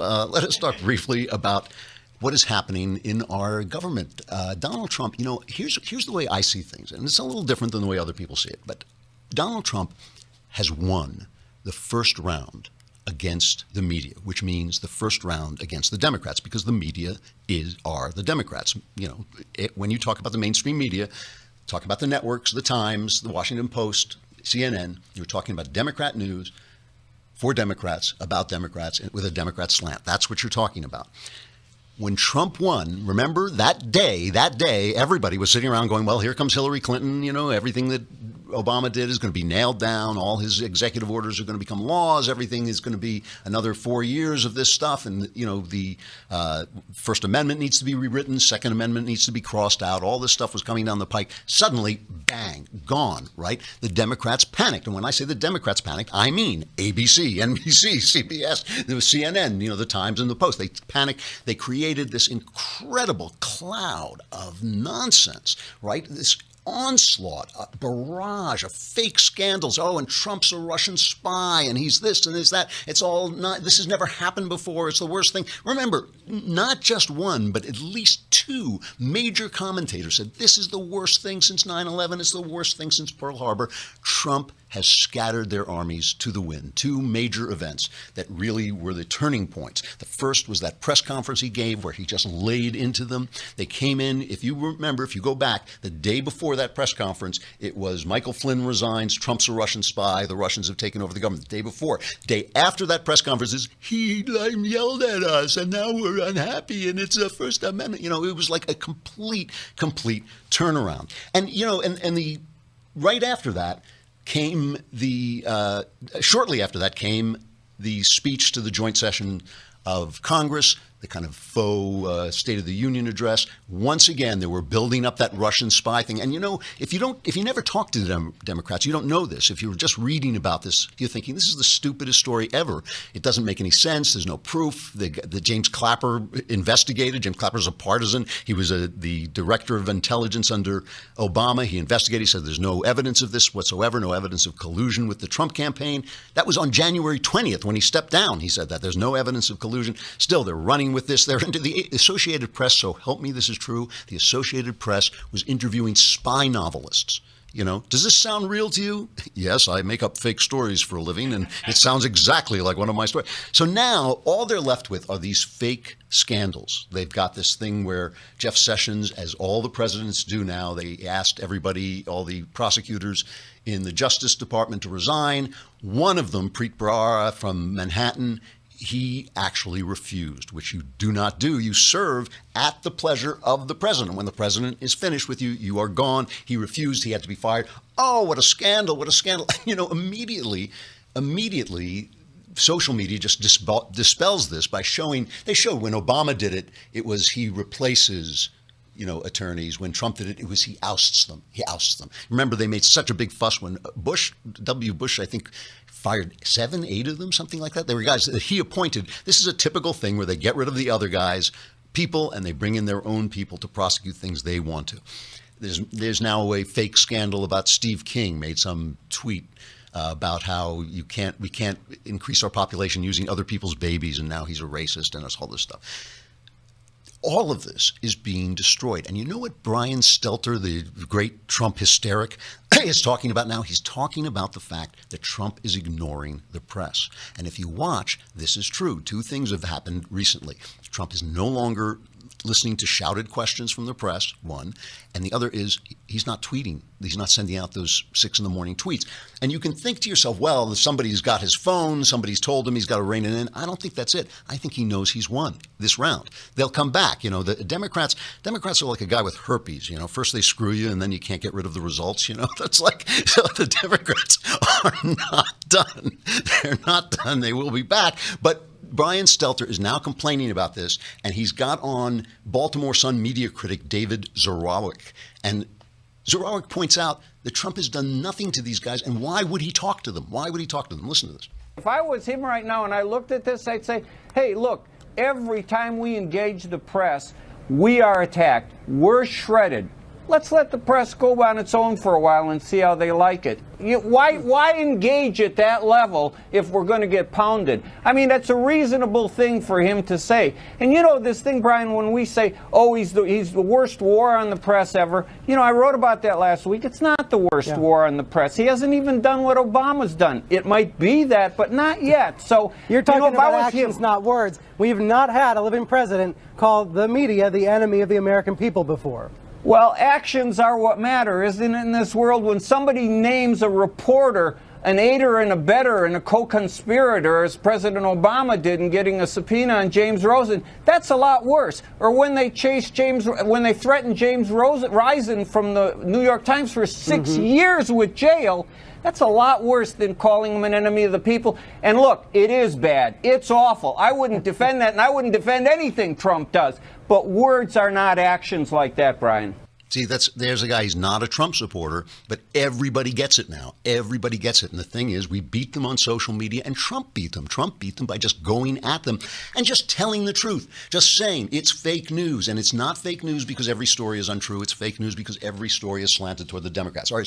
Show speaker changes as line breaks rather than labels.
Let us talk briefly about what is happening in our government. Donald Trump, here's the way I see things, and it's a little different than the way other people see it, but Donald Trump has won the first round against the media, which means the first round against the Democrats, because the media are the Democrats. When you talk about the mainstream media, talk about the networks, the Times, the Washington Post, CNN, you're talking about Democrat news for Democrats, about Democrats, with a Democrat slant. That's what you're talking about. When Trump won, remember that day, everybody was sitting around going, well, here comes Hillary Clinton. Everything that Obama did is going to be nailed down. All his executive orders are going to become laws. Everything is going to be another 4 years of this stuff. And, the First Amendment needs to be rewritten. Second Amendment needs to be crossed out. All this stuff was coming down the pike. Suddenly, bang, gone, right? The Democrats panicked. And when I say the Democrats panicked, I mean ABC, NBC, CBS, the CNN, the Times and the Post. They panicked. They created this incredible cloud of nonsense, right? This onslaught, a barrage of fake scandals. Oh, and Trump's a Russian spy, and he's this and he's that. It's all not, this has never happened before. It's the worst thing. Remember, not just one, but at least two major commentators said this is the worst thing since 9/11. It's the worst thing since Pearl Harbor. Trump has scattered their armies to the wind. Two major events that really were the turning points. The first was that press conference he gave where he just laid into them. They came in, if you remember, if you go back, the day before that press conference, it was Michael Flynn resigns, Trump's a Russian spy, the Russians have taken over the government. The day before, day after that press conference is, he yelled at us and now we're unhappy and it's a First Amendment. It was like a complete turnaround. And, right after that, shortly after that came the speech to the joint session of Congress, the kind of faux State of the Union address. Once again, they were building up that Russian spy thing. And if you never talk to the Democrats, you don't know this. If you're just reading about this, you're thinking this is the stupidest story ever. It doesn't make any sense. There's no proof. The James Clapper investigated. James Clapper's a partisan. He was the director of intelligence under Obama. He investigated. He said there's no evidence of this whatsoever. No evidence of collusion with the Trump campaign. That was on January 20th when he stepped down. He said that there's no evidence of collusion. Still, they're running with this. They're into the Associated Press, so help me, this is true. The Associated Press was interviewing spy novelists. Does this sound real to you? Yes, I make up fake stories for a living, and it sounds exactly like one of my stories. So now all they're left with are these fake scandals. They've got this thing where Jeff Sessions, as all the presidents do now, they asked everybody, all the prosecutors in the Justice Department to resign. One of them, Preet Bharara from Manhattan, he actually refused, which you do not do. You serve at the pleasure of the president. When the president is finished with you, you are gone. He refused. He had to be fired. Oh, what a scandal. What a scandal. Immediately, social media just dispels this by they showed when Obama did it, it was he replaces attorneys. When Trump did it, it was he ousts them. Remember, they made such a big fuss when W. Bush, I think, fired 7, 8 of them, something like that. They were guys that he appointed. This is a typical thing where they get rid of the other guys, people, and they bring in their own people to prosecute things they want to. There's now a fake scandal about Steve King made some tweet about how we can't increase our population using other people's babies, and now he's a racist and all this stuff. All of this is being destroyed. And you know what Brian Stelter, the great Trump hysteric, is talking about now? He's talking about the fact that Trump is ignoring the press. And if you watch, this is true. Two things have happened recently. Trump is no longer listening to shouted questions from the press, one, and the other is he's not tweeting. He's not sending out those 6 a.m. tweets. And you can think to yourself, well, somebody's got his phone, somebody's told him he's got to rein it in. I don't think that's it. I think he knows he's won this round. They'll come back. The Democrats are like a guy with herpes. First they screw you and then you can't get rid of the results. That's like, so the Democrats are not done. They're not done. They will be back. But Brian Stelter is now complaining about this, and he's got on Baltimore Sun media critic David Zurawik. And Zurawik points out that Trump has done nothing to these guys, and why would he talk to them? Listen to this.
If I was him right now and I looked at this, I'd say, hey, look, every time we engage the press, we are attacked. We're shredded. let's let the press go on its own for a while and see how they like it. Why engage at that level if we're going to get pounded? I mean, that's a reasonable thing for him to say. And you know this thing, Brian, when we say, oh, he's the worst war on the press ever, you know, I wrote about that last week. It's not the worst war on the press. He hasn't even done what Obama's done. It might be that, but not yet. So
you're talking about actions, not words. We've not had a living president call the media the enemy of the American people before.
Well, actions are what matter, isn't it, in this world? When somebody names a reporter an aider and abettor and a co-conspirator, as President Obama did in getting a subpoena on James Rosen, that's a lot worse. Or when they threatened James Risen from the New York Times for 6 years with jail, that's a lot worse than calling him an enemy of the people. And look, it is bad. It's awful. I wouldn't defend that, and I wouldn't defend anything Trump does. But words are not actions like that, Brian.
See, there's a guy, he's not a Trump supporter, but everybody gets it now. Everybody gets it. And the thing is, we beat them on social media, and Trump beat them. Trump beat them by just going at them and just telling the truth, just saying it's fake news. And it's not fake news because every story is untrue. It's fake news because every story is slanted toward the Democrats. All right.